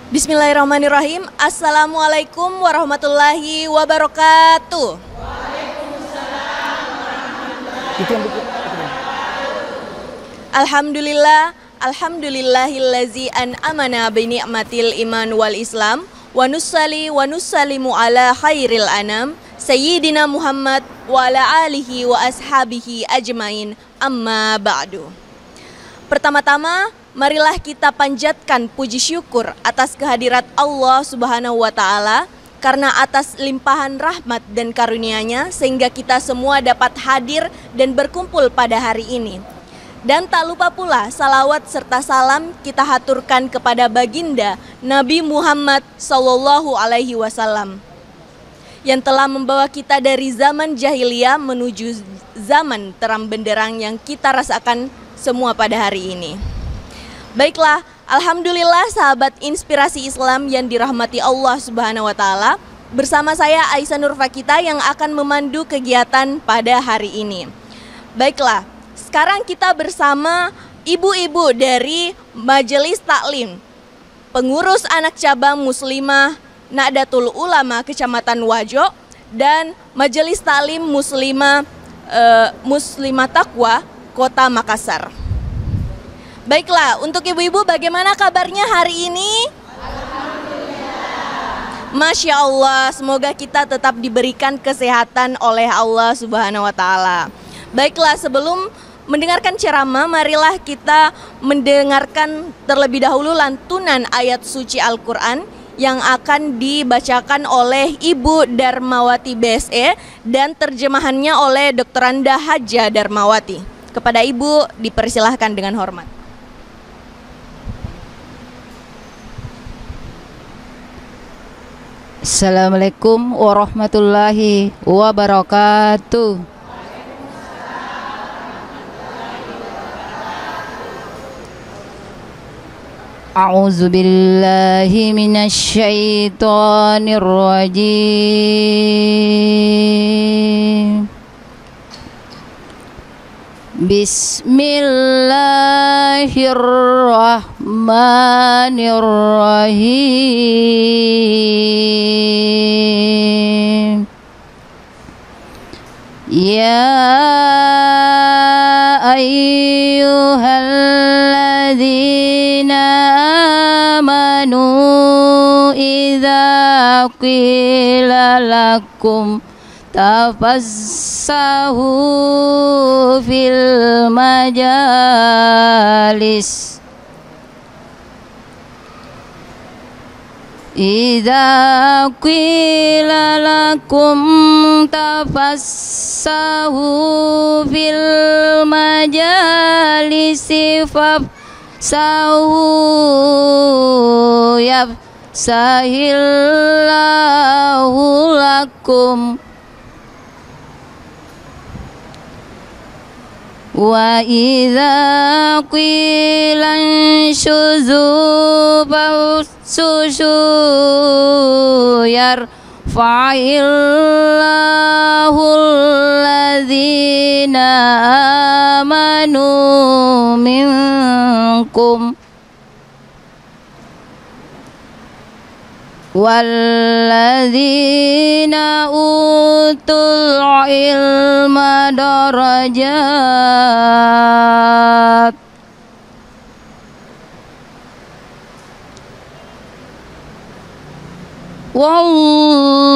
Bismillahirrahmanirrahim. Assalamualaikum warahmatullahi wabarakatuh. Alhamdulillah, alhamdulillahillazi an'amana bi ni'matil iman wal islam wa nusallimu ala khairil anam sayyidina Muhammad wa ala alihi wa ashabihi ajmain, amma ba'du. Pertama-tama, marilah kita panjatkan puji syukur atas kehadirat Allah Subhanahu wa Ta'ala, karena atas limpahan rahmat dan karunia-Nya sehingga kita semua dapat hadir dan berkumpul pada hari ini. Dan tak lupa pula salawat serta salam kita haturkan kepada baginda Nabi Muhammad Sallallahu Alaihi Wasallam yang telah membawa kita dari zaman jahiliyah menuju zaman terang benderang yang kita rasakan semua pada hari ini. Baiklah, alhamdulillah sahabat inspirasi Islam yang dirahmati Allah Subhanahu wa Ta'ala, bersama saya Aisyah Nur Fakita yang akan memandu kegiatan pada hari ini. Baiklah, sekarang kita bersama ibu-ibu dari Majelis Taklim, pengurus anak cabang Muslimah Nahdlatul Ulama Kecamatan Wajo, dan Majelis Taklim Muslimah Taqwa Kota Makassar. Baiklah, untuk ibu-ibu bagaimana kabarnya hari ini? Masya Allah, semoga kita tetap diberikan kesehatan oleh Allah Subhanahu wa Ta'ala. Baiklah, sebelum mendengarkan ceramah, marilah kita mendengarkan terlebih dahulu lantunan ayat suci Al-Quran yang akan dibacakan oleh Ibu Darmawati BSE dan terjemahannya oleh Dr. Anda Haja Darmawati. Kepada Ibu dipersilahkan dengan hormat. Assalamualaikum warahmatullahi wabarakatuh. A'udzu billahi minasy syaithanir rajim. Bismillahirrahmanirrahim. Ya ayyuhalladzina amanu idza qila lakum tafassahu fil majalis idza qila lakum tafassahu fil majalisi fafsahu yafsahillahu lakum wa idza qila anshuzu fawsushu yarfa'illahu alladhina amanu minkum walladzina utul ilma darajat.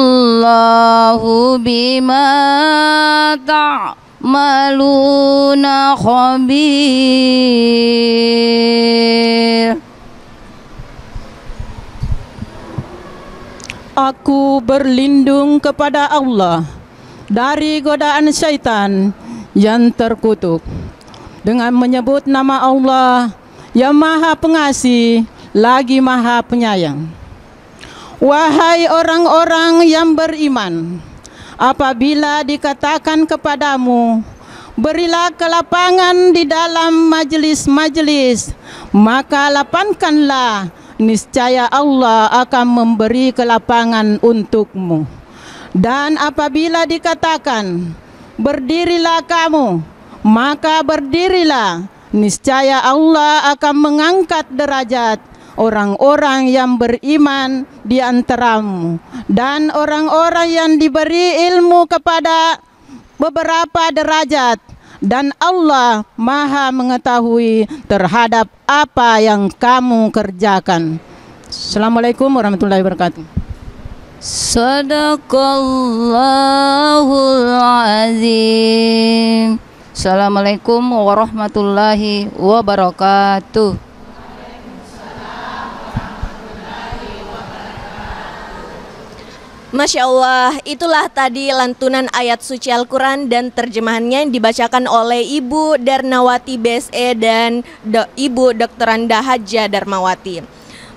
Wallahu bima ta'maluna khabir. Aku berlindung kepada Allah dari godaan syaitan yang terkutuk dengan menyebut nama Allah yang Maha Pengasih lagi Maha Penyayang. Wahai orang-orang yang beriman, apabila dikatakan kepadamu, berilah kelapangan di dalam majelis-majelis, maka lapangkanlah, niscaya Allah akan memberi kelapangan untukmu. Dan apabila dikatakan, berdirilah kamu, maka berdirilah, niscaya Allah akan mengangkat derajat orang-orang yang beriman di antaramu dan orang-orang yang diberi ilmu kepada beberapa derajat, dan Allah Maha mengetahui terhadap apa yang kamu kerjakan. Assalamualaikum warahmatullahi wabarakatuh. Sadaqallahul azim. Assalamualaikum warahmatullahi wabarakatuh. Masya Allah, itulah tadi lantunan ayat suci Al-Quran dan terjemahannya yang dibacakan oleh Ibu Darnawati BSE dan Ibu Dr. Anda Hajah Darmawati.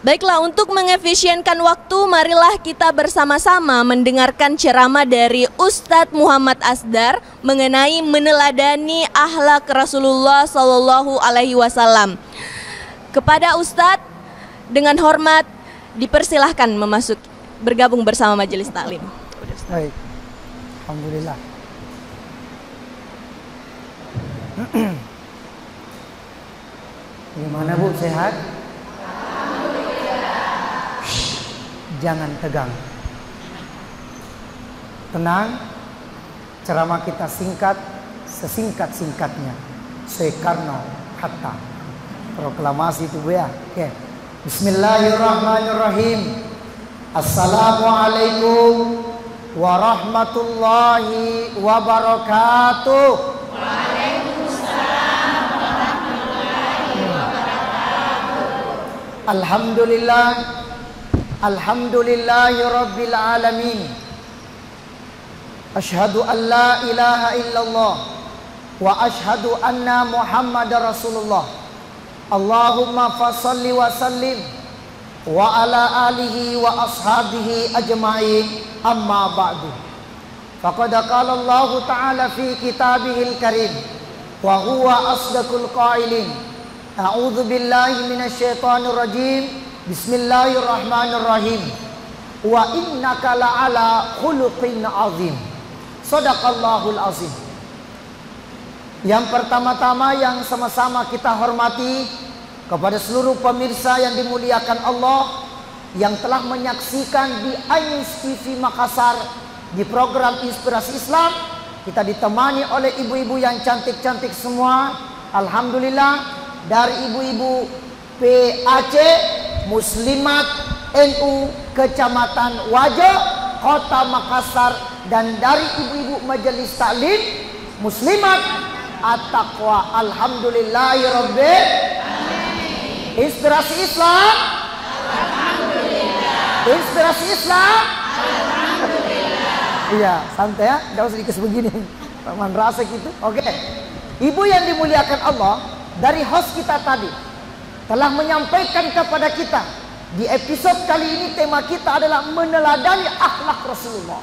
Baiklah, untuk mengefisienkan waktu, marilah kita bersama-sama mendengarkan ceramah dari Ustadz Muhammad Asdar mengenai meneladani akhlak Rasulullah Shallallahu Alaihi Wasallam. Kepada Ustadz, dengan hormat dipersilahkan bergabung bersama majelis taklim. Baik, alhamdulillah. Gimana Bu, sehat? Jangan tegang, tenang. Ceramah kita singkat, sesingkat-singkatnya. Soekarno Hatta. Proklamasi itu Bu ya. Oke. Bismillahirrahmanirrahim. Assalamualaikum warahmatullahi wabarakatuh. Waalaikumsalam warahmatullahi wabarakatuh. Alhamdulillah, alhamdulillahi rabbil alamin. Ashhadu an la ilaha illallah wa ashhadu anna Muhammadar Rasulullah. Allahumma fassalli wa sallim wa ala alihi wa ashabihi ajma'in, amma ba'du. Faqad qala Allah ta'ala fi kitabihil karim wa huwa asdaqul qailin. A'udzu billahi minasyaitonir rajim. Bismillahirrahmanirrahim. Wa innaka la'ala khuluqin azim. Shadaqallahul azim. Yang pertama-tama yang sama-sama kita hormati kepada seluruh pemirsa yang dimuliakan Allah yang telah menyaksikan di Ainus TV Makassar di program Inspirasi Islam, kita ditemani oleh ibu-ibu yang cantik-cantik semua. Alhamdulillah, dari ibu-ibu PAC Muslimat NU Kecamatan Wajo Kota Makassar, dan dari ibu-ibu Majelis Taklim Muslimat At-Taqwa. Alhamdulillahirabbil Inspirasi Islam. Alhamdulillah. Inspirasi Islam. Alhamdulillah. Iya, santai ya, enggak usah dikasih begini. Taman rasa gitu. Oke. Ibu yang dimuliakan Allah, dari host kita tadi telah menyampaikan kepada kita di episode kali ini tema kita adalah meneladani akhlak Rasulullah.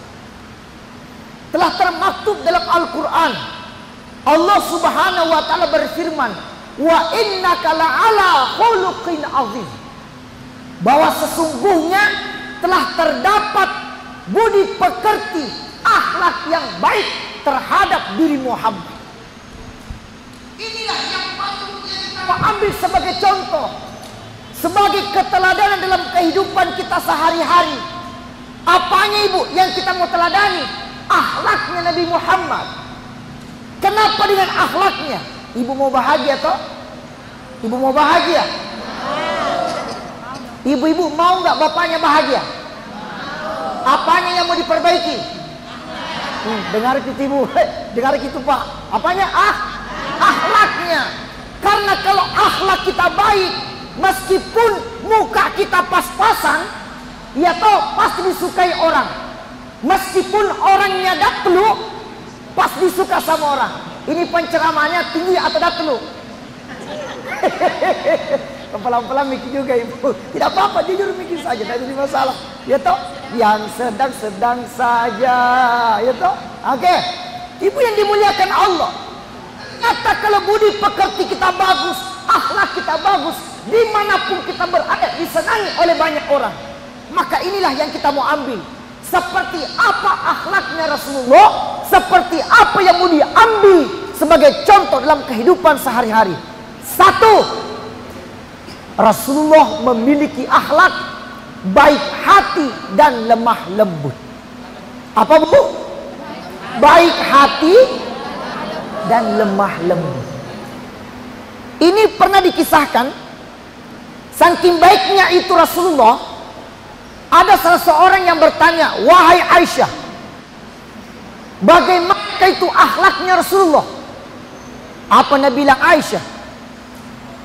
Telah termaktub dalam Al-Qur'an. Allah Subhanahu wa taala berfirman, wa innaka la'ala khuluqin azim, bahwa sesungguhnya telah terdapat budi pekerti, akhlak yang baik terhadap diri Muhammad. Inilah yang patut kita ambil sebagai contoh, sebagai keteladanan dalam kehidupan kita sehari-hari. Apanya Ibu yang kita mau teladani? Akhlaknya Nabi Muhammad. Kenapa dengan akhlaknya? Ibu mau bahagia toh? Ibu mau bahagia? Ibu-ibu mau nggak bapaknya bahagia? Apanya yang mau diperbaiki? Dengar gitu Ibu, dengar gitu Pak. Apanya? Akhlaknya. Karena kalau akhlak kita baik, meskipun muka kita pas-pasan, ya toh pasti disukai orang. Meskipun orangnya datlu, pasti disuka sama orang. Ini penceramahnya tinggi atau datlu? Pelan-pelan mikir juga Ibu. Tidak apa-apa, jujur mikir saja, tidak ada masalah. Ya toh, yang sedang-sedang saja. Ya toh, oke. Ibu yang dimuliakan Allah, kata kalau budi pekerti kita bagus, akhlak kita bagus, dimanapun kita berada disenangi oleh banyak orang. Maka inilah yang kita mau ambil. Seperti apa akhlaknya Rasulullah, seperti apa yang mau diambil sebagai contoh dalam kehidupan sehari-hari. Satu, Rasulullah memiliki akhlak baik hati dan lemah lembut. Apa Bu? Baik hati dan lemah lembut. Ini pernah dikisahkan, saking baiknya itu Rasulullah, ada salah seorang yang bertanya, "Wahai Aisyah, bagaimana itu akhlaknya Rasulullah?" Apa Nabi bilang? "Aisyah,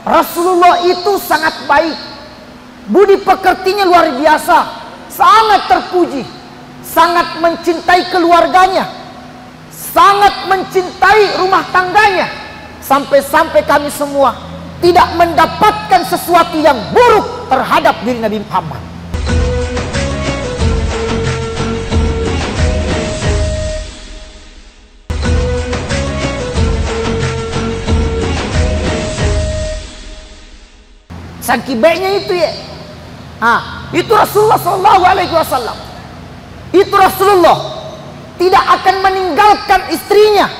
Rasulullah itu sangat baik, budi pekertinya luar biasa, sangat terpuji, sangat mencintai keluarganya, sangat mencintai rumah tangganya, sampai-sampai kami semua tidak mendapatkan sesuatu yang buruk terhadap diri Nabi Muhammad." Saking baiknya itu ya. Itu Rasulullah SAW. Itu Rasulullah tidak akan meninggalkan istrinya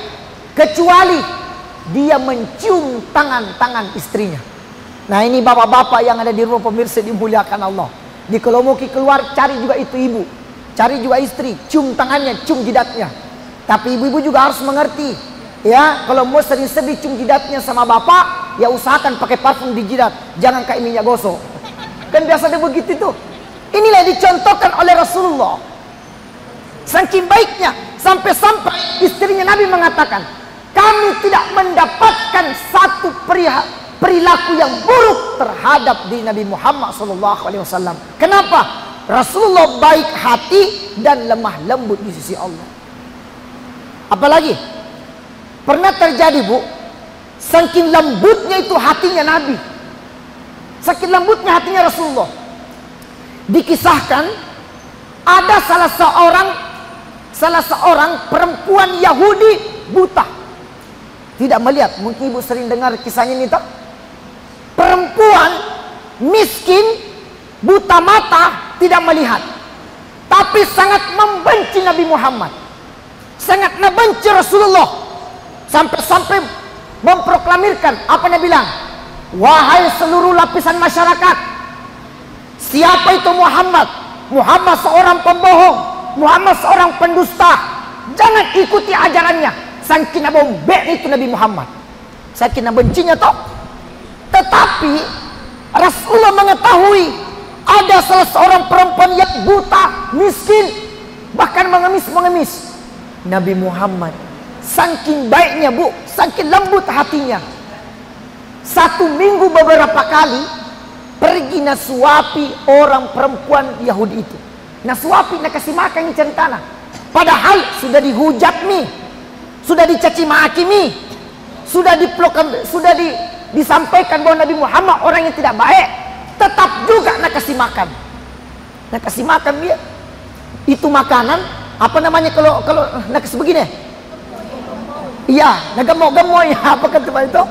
kecuali dia mencium tangan-tangan istrinya. Nah, ini bapak-bapak yang ada di rumah pemirsa dimuliakan Allah. Di kalau mau keluar, cari juga itu ibu, cari juga istri, cium tangannya, cium jidatnya. Tapi ibu-ibu juga harus mengerti, ya, kalau mau sering-sering cium jidatnya sama bapak, ya usahakan pakai parfum di jidat, jangan kayak minyak gosok. Kan biasa dia begitu tuh. Inilah yang dicontohkan oleh Rasulullah. Saking baiknya, sampai-sampai istrinya Nabi mengatakan, "Kami tidak mendapatkan satu perilaku yang buruk terhadap diri Nabi Muhammad SAW. Kenapa? Rasulullah baik hati dan lemah lembut di sisi Allah. Apalagi pernah terjadi Bu, saking lembutnya itu hatinya Nabi, saking lembutnya hatinya Rasulullah, dikisahkan ada salah seorang perempuan Yahudi buta, tidak melihat. Mungkin ibu sering dengar kisahnya ini tak? Perempuan miskin, buta mata, tidak melihat, tapi sangat membenci Nabi Muhammad, sangat membenci Rasulullah, sampai-sampai memproklamirkan, apa dia bilang? "Wahai seluruh lapisan masyarakat, siapa itu Muhammad? Muhammad seorang pembohong, Muhammad seorang pendusta, jangan ikuti ajarannya." Saking bombek itu Nabi Muhammad, saking bencinya toh. Tetapi Rasulullah mengetahui ada salah seorang perempuan yang buta, miskin, bahkan mengemis. Nabi Muhammad saking baiknya Bu, saking lembut hatinya, satu minggu beberapa kali pergi nasuapi orang perempuan Yahudi itu. Nasuapi, nak kasih makan centana. Padahal sudah dihujat mi, sudah dicaci maki mi, sudah disampaikan bahwa Nabi Muhammad orang yang tidak baik, tetap juga nak kasih makan. Nak kasih makan dia. Itu makanan apa namanya kalau nak kasih begini? Iya, nak gemuk-gemuk ya, apa kata itu?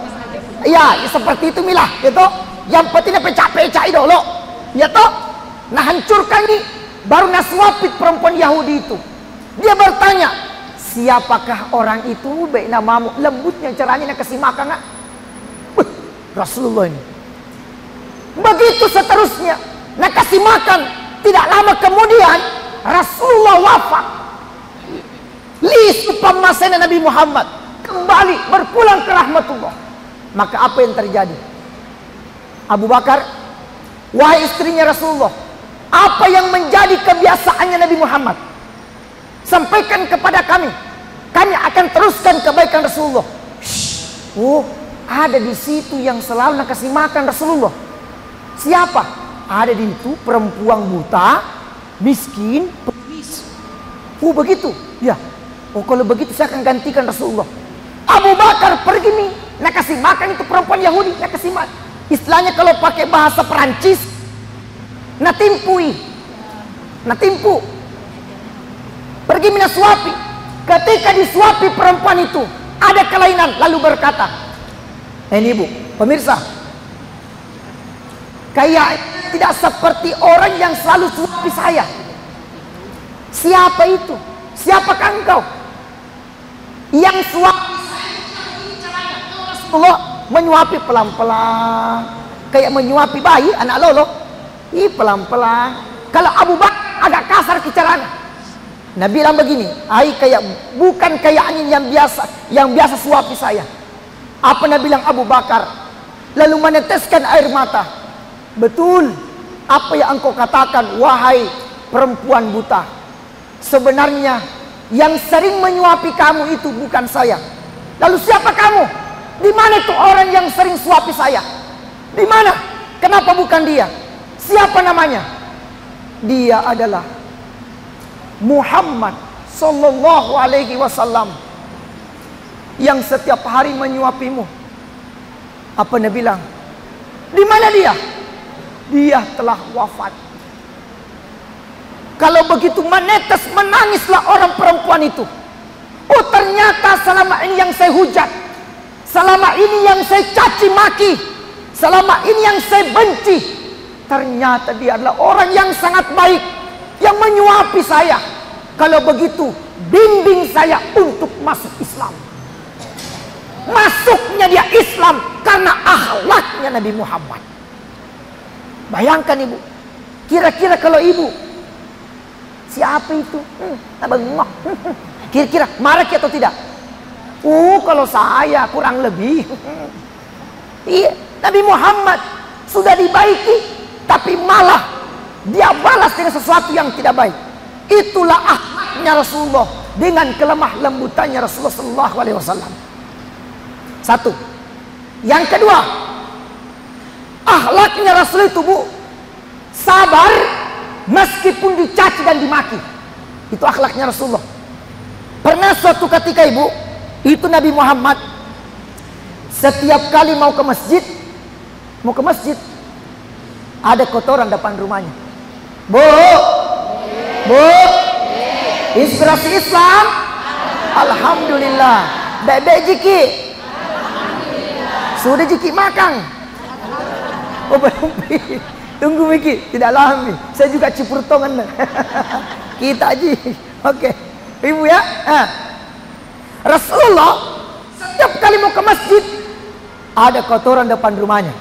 Iya, seperti itu milah, gitu. Yang penting pecah-pecah dulu, ya toh. Nah, hancurkan ini, baru nasuapit perempuan Yahudi itu. Dia bertanya, "Siapakah orang itu? Baik namamu." Lembutnya caranya nak kasih makan nak. Rasulullah ini. Begitu seterusnya, nak kasih makan. Tidak lama kemudian Rasulullah wafat. Li supamasena Nabi Muhammad kembali berpulang ke rahmatullah. Maka apa yang terjadi? Abu Bakar, "Wahai istrinya Rasulullah, apa yang menjadi kebiasaannya Nabi Muhammad? Sampaikan kepada kami, kami akan teruskan kebaikan Rasulullah." Oh, ada di situ yang selalu nak kasih makan Rasulullah. Siapa? Ada di itu perempuan buta, miskin, pengemis. Oh begitu? Ya. Oh kalau begitu saya akan gantikan Rasulullah. Abu Bakar pergi nih, nak kasih makan itu perempuan Yahudi, nak kasih makan. Istilahnya kalau pakai bahasa Perancis, natimpu. Pergi minasuapi. Ketika disuapi perempuan itu, ada kelainan, lalu berkata, ini Bu, pemirsa, kayak tidak seperti orang yang selalu suapi saya. Siapa itu? Siapakah engkau? Yang suapi saya, Rasulullah menyuapi pelan-pelan, kayak menyuapi bayi, anak lolo. Pelan-pelan. Kalau Abu Bakar agak kasar bicaranya. Nabi bilang begini, bukan kayak angin yang biasa suapi saya. Apa Nabi bilang Abu Bakar? Lalu meneteskan air mata. Betul apa yang engkau katakan, wahai perempuan buta. Sebenarnya yang sering menyuapi kamu itu bukan saya. Lalu siapa kamu? Di mana itu orang yang sering suapi saya? Di mana? Kenapa bukan dia? Siapa namanya? Dia adalah Muhammad sallallahu alaihi wasallam yang setiap hari menyuapimu. Apa Nabi bilang? Di mana dia? Dia telah wafat. Kalau begitu menangislah orang perempuan itu. Oh, ternyata selama ini yang saya hujat, selama ini yang saya caci maki, selama ini yang saya benci, ternyata dia adalah orang yang sangat baik, yang menyuapi saya. Kalau begitu, bimbing saya untuk masuk Islam. Masuknya dia Islam karena akhlaknya Nabi Muhammad. Bayangkan ibu, kira-kira kalau ibu, siapa itu? Bengok. Kira-kira marah atau tidak? Kalau saya kurang lebih. Iya, Nabi Muhammad sudah dibaiki, tapi malah dia balas dengan sesuatu yang tidak baik. Itulah akhlaknya Rasulullah dengan kelemah lembutannya Rasulullah sallallahu alaihi wasallam. Satu. Yang kedua, akhlaknya Rasul itu, Bu, sabar meskipun dicaci dan dimaki. Itu akhlaknya Rasulullah. Pernah suatu ketika, Ibu, itu Nabi Muhammad setiap kali mau ke masjid, ada kotoran depan rumahnya. Bu, inspirasi Islam, alhamdulillah. Bebek jiki, sudah jiki makan. Oh, belum. Tunggu Miki, tidak lama. Saya juga cipurtongan. Kita aja. Oke. Ibu ya. Rasulullah setiap kali mau ke masjid ada kotoran depan rumahnya.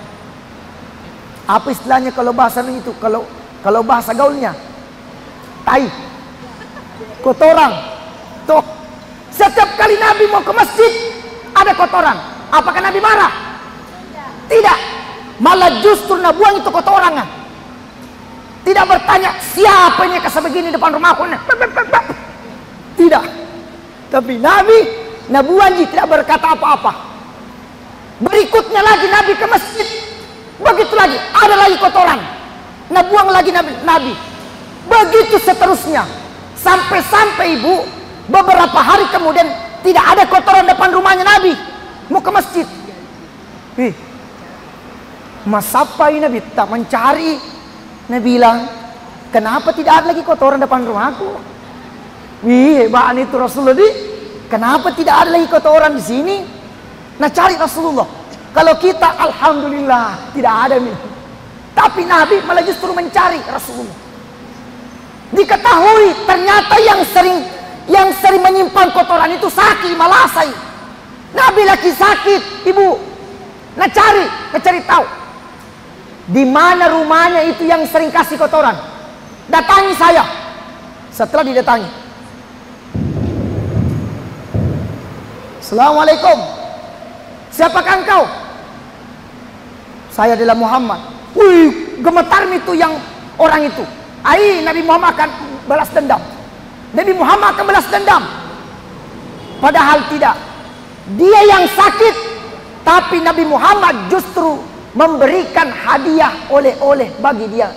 Apa istilahnya kalau bahasa itu? Kalau bahasa gaulnya, tai, kotoran. Tuh, setiap kali Nabi mau ke masjid ada kotoran. Apakah Nabi marah? Tidak. Malah justru Nabi buang itu kotoran. Tidak bertanya siapa ini kasih begini depan rumahku. Tidak. Tapi Nabi tidak berkata apa-apa. Berikutnya lagi Nabi ke masjid, begitu lagi ada lagi kotoran, buang lagi Nabi. Begitu seterusnya, sampai Ibu beberapa hari kemudian tidak ada kotoran depan rumahnya Nabi. Mau ke masjid, masapai Nabi tak mencari. Nabi bilang, kenapa tidak ada lagi kotoran depan rumahku? Hebat itu Rasulullah. Kenapa tidak ada lagi kotoran di sini? Nah, cari Rasulullah. Kalau kita alhamdulillah tidak ada nih. Tapi Nabi malah justru mencari Rasulullah. Diketahui ternyata yang sering menyimpan kotoran itu sakit malasai. Nabi lagi sakit, Ibu. Nah, cari tahu. Di mana rumahnya itu yang sering kasih kotoran? Datangi saya. Setelah didatangi, Assalamualaikum. Siapakah engkau? Saya adalah Muhammad. Gemetar itu yang orang itu. Nabi Muhammad akan balas dendam. Nabi Muhammad akan balas dendam. Padahal tidak. Dia yang sakit, tapi Nabi Muhammad justru memberikan hadiah oleh-oleh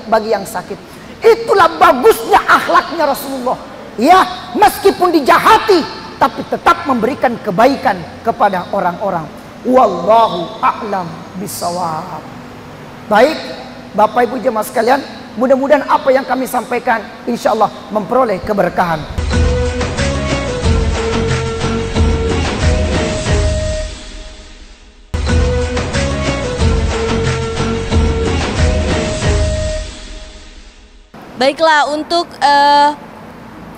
bagi yang sakit. Itulah bagusnya akhlaknya Rasulullah. Ya, meskipun dijahati, tapi tetap memberikan kebaikan kepada orang-orang. Wallahu a'lam bishawab. Baik, Bapak Ibu jemaah sekalian, mudah-mudahan apa yang kami sampaikan insya Allah memperoleh keberkahan. Baiklah, untuk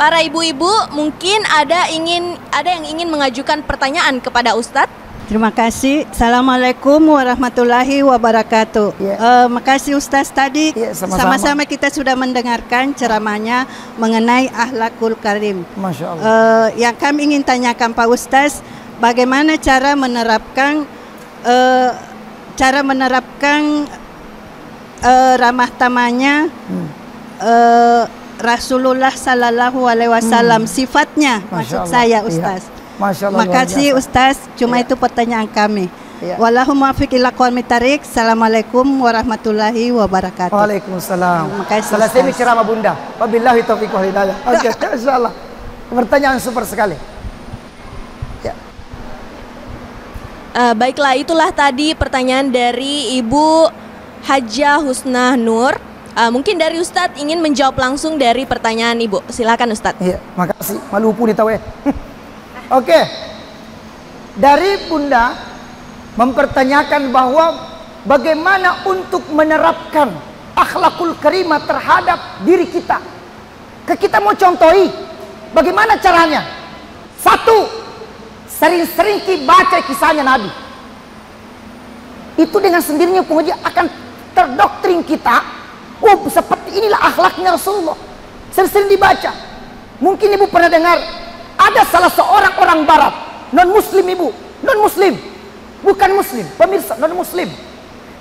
para ibu-ibu mungkin ada yang ingin mengajukan pertanyaan kepada Ustadz. Terima kasih. Assalamualaikum warahmatullahi wabarakatuh. Makasih Ustaz tadi. Sama-sama kita sudah mendengarkan ceramahnya mengenai akhlakul karim. Masya Allah. Yang kami ingin tanyakan Pak Ustaz, bagaimana cara menerapkan ramah tamahnya Rasulullah Sallallahu Alaihi Wasallam, sifatnya maksud saya Ustaz. Masya Allah. Makasih Ustaz, cuma itu pertanyaan kami. Wallahu muwaffiq ila aqwamit thariq. Assalamualaikum warahmatullahi wabarakatuh. Waalaikumsalam. Makasih. Selesai ceramah Bunda. Wabillahi taufiq wal hidayah. Oke, insyaallah. Pertanyaan super sekali. Ya. Baiklah, itulah tadi pertanyaan dari Ibu Hajah Husnah Nur. Mungkin dari Ustadz ingin menjawab langsung dari pertanyaan Ibu. Silakan Ustadz. Iya, makasih. Malupu nih tahu ya. Oke. Dari Bunda mempertanyakan bahwa bagaimana untuk menerapkan akhlakul karimah terhadap diri kita. Kita mau contohi bagaimana caranya. Satu, sering-sering baca kisahnya Nabi. Itu dengan sendirinya penguji akan terdoktrin kita. Oh, seperti inilah akhlaknya Rasulullah. Sering-sering dibaca. Mungkin Ibu pernah dengar ada salah seorang orang barat, non-muslim Ibu, non-muslim, bukan muslim, pemirsa, non-muslim,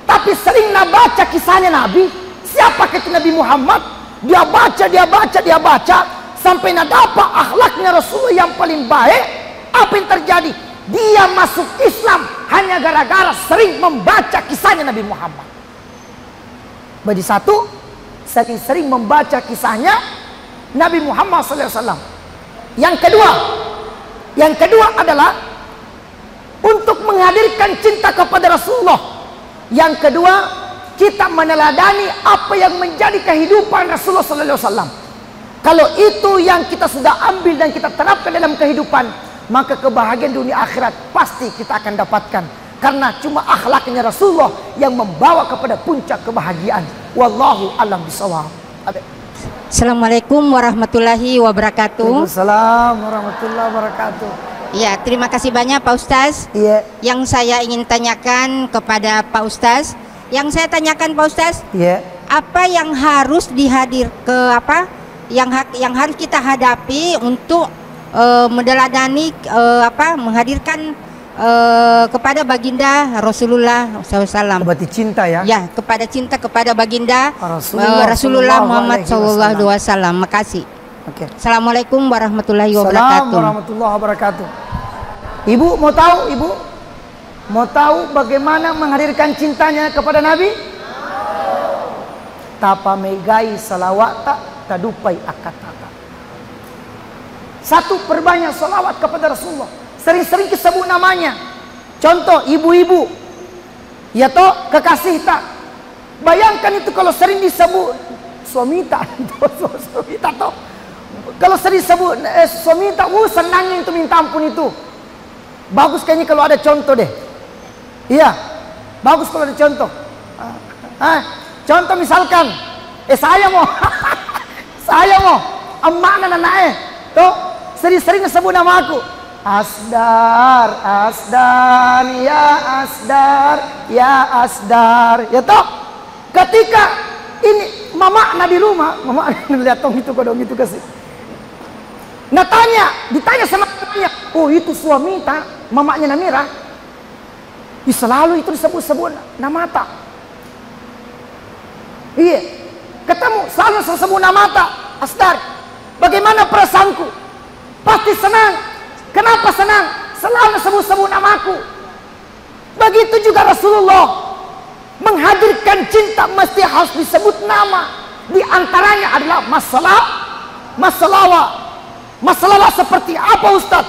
tapi sering baca kisahnya Nabi. Siapa itu Nabi Muhammad? Dia baca sampai dapat akhlaknya Rasulullah yang paling baik. Apa yang terjadi? Dia masuk Islam hanya gara-gara sering membaca kisahnya Nabi Muhammad. Bagi satu, sering membaca kisahnya Nabi Muhammad SAW. Yang kedua adalah untuk menghadirkan cinta kepada Rasulullah. Yang kedua, kita meneladani apa yang menjadi kehidupan Rasulullah SAW. Kalau itu yang kita sudah ambil dan kita terapkan dalam kehidupan, maka kebahagiaan dunia akhirat pasti kita akan dapatkan. Karena cuma akhlaknya Rasulullah yang membawa kepada puncak kebahagiaan. Wallahu a'lam bishawab. Assalamualaikum warahmatullahi wabarakatuh. Waalaikumsalam warahmatullahi wabarakatuh. Ya, terima kasih banyak Pak Ustaz. Iya. Yang saya ingin tanyakan kepada Pak Ustaz, apa yang harus yang harus kita hadapi untuk meneladani menghadirkan kepada baginda Rasulullah SAW. Berarti cinta ya? Ya, cinta kepada baginda Rasulullah Muhammad SAW. Makasih. Oke. Assalamualaikum warahmatullahi wabarakatuh. Assalamualaikum warahmatullahi wabarakatuh. Ibu mau tahu? Ibu mau tahu bagaimana menghadirkan cintanya kepada Nabi? Tapa megai salawat tadupai akatata. Satu, perbanyak salawat kepada Rasulullah. Sering-sering disebut namanya. Contoh ibu-ibu, ya toh kekasih tak. Bayangkan itu kalau sering disebut suami tak, toh. Kalau sering disebut suami tak, senangnya itu minta ampun itu. Bagus kayaknya kalau ada contoh deh. Iya, bagus kalau ada contoh. Contoh misalkan, saya mau, emak anak toh sering-sering disebut nama aku. Asdar, Asdar, ya Asdar, ya Asdar, ya toh. Ketika ini mama di rumah, mama lihat tong itu kodong itu kasih. Nah ditanya sama mamanya, oh itu suami tak, mamanya Namira. Selalu itu disebut-sebut nama tak. Iya, ketemu selalu disebut nama tak, Asdar. Bagaimana perasaanku? Pasti senang. Kenapa senang? Selalu sebut-sebut namaku. Begitu juga Rasulullah menghadirkan cinta mesti harus disebut nama. Di antaranya adalah masalah seperti apa Ustaz?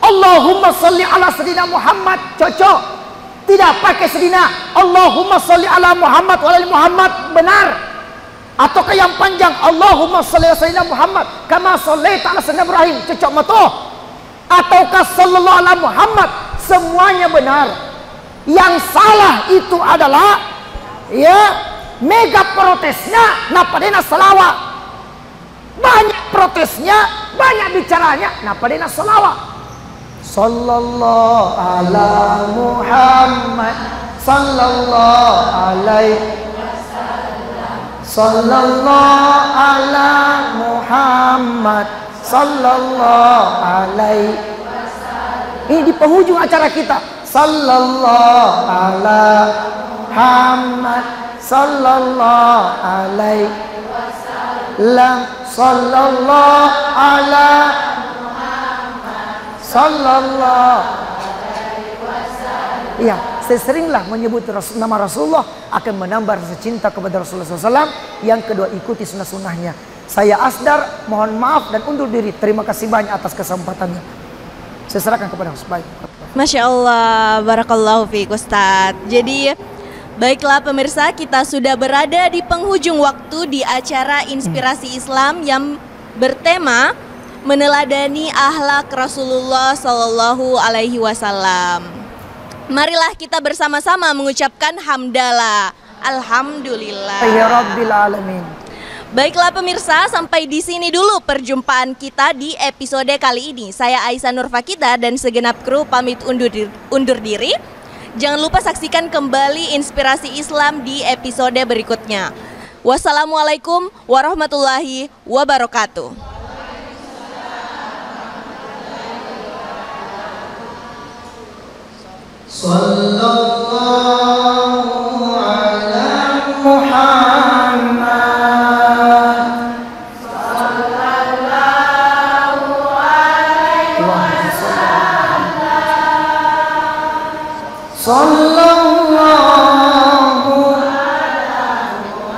Allahumma salli ala Sayyidina Muhammad. Cocok. Tidak pakai Sayyidina. Allahumma salli ala Muhammad wa ala Muhammad. Benar. Ataukah yang panjang Allahumma salli ala Sayyidina Muhammad kama sallaita ala Sayyidina Ibrahim. Cocok matoh. Ataukah sallallahu alaihi Muhammad, semuanya benar. Yang salah itu adalah mega protesnya napadena salawat. Banyak protesnya, banyak bicaranya napadena salawat. Sallallahu ala Muhammad. Sallallahu alaihi wasallam. Sallallahu ala Muhammad. Sallallahu alaihi wasallam. Ini di penghujung acara kita. Sallallahu ala Muhammad. Sallallahu alaihi wasallam. Sallallahu ala Muhammad. Sallallahu alaihi wasallam. Iya, seseringlah menyebut nama Rasulullah akan menambah rasa cinta kepada Rasulullah SAW. Yang kedua, ikuti sunnah-sunnahnya. Saya Asdar, mohon maaf dan undur diri. Terima kasih banyak atas kesempatannya. Saya serahkan kepada Ustaz. Baik. Masya Allah, barakallahu fiik Ustaz. Jadi baiklah pemirsa, kita sudah berada di penghujung waktu di acara Inspirasi Islam yang bertema meneladani akhlak Rasulullah Sallallahu Alaihi Wasallam. Marilah kita bersama-sama mengucapkan hamdalah. Alhamdulillah. Ya Rabbil Alamin. Baiklah pemirsa, sampai di sini dulu perjumpaan kita di episode kali ini. Saya Aisyah Nurfakita dan segenap kru pamit undur diri. Jangan lupa saksikan kembali Inspirasi Islam di episode berikutnya. Wassalamualaikum warahmatullahi wabarakatuh. Sallallahu ala Muhammad. Sallallahu alaihi wasallam. Sallallahu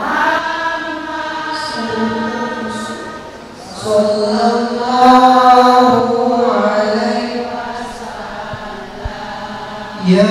ala Muhammad. Sallallahu alaihi wasallam. Ya